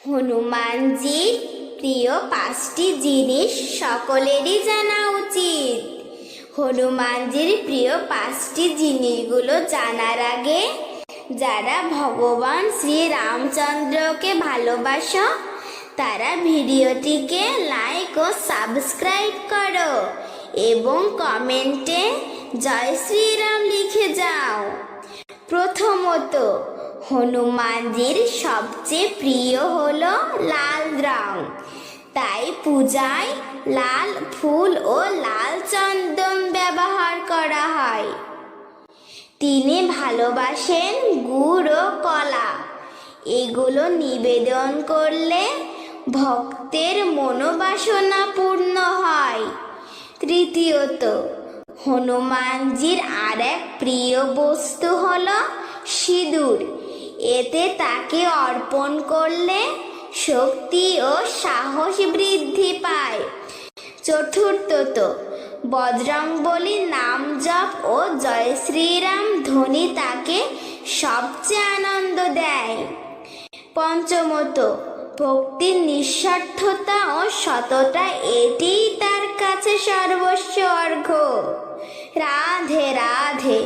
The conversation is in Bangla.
হনুমানজির প্রিয় 5টি জিনিস সকলেরই জানা উচিত। হনুমানজির প্রিয় 5টি জিনিসগুলো জানার আগে যারা ভগবান শ্রী রামচন্দ্রকে ভালোবাসো তারা ভিডিওটিকে লাইক ও সাবস্ক্রাইব করো এবং কমেন্টে জয় শ্রীরাম লিখে যাও। প্রথমত, হনুমানজির সবচেয়ে প্রিয় হলো লাল রং, তাই পূজায় লাল ফুল ও লাল চন্দন ব্যবহার করা হয়। তিনি ভালোবাসেন গুড় ও কলা, এগুলো নিবেদন করলে ভক্তের মনোবাসনা পূর্ণ হয়। তৃতীয়ত, হনুমানজির আর এক প্রিয় বস্তু হলো সিঁদুর, এতে তাকে অর্পণ করলে শক্তি ও সাহস বৃদ্ধি পায়। চতুর্থত, বজরংবলী নাম জপ ও জয় শ্রীরাম ধ্বনি তাকে সবচেয়ে আনন্দ দেয়। পঞ্চমত, ভক্তির নিঃস্বার্থতা ও সততা, এটিই তার কাছে সর্বস্ব অর্ঘ্য। রাধে রাধে।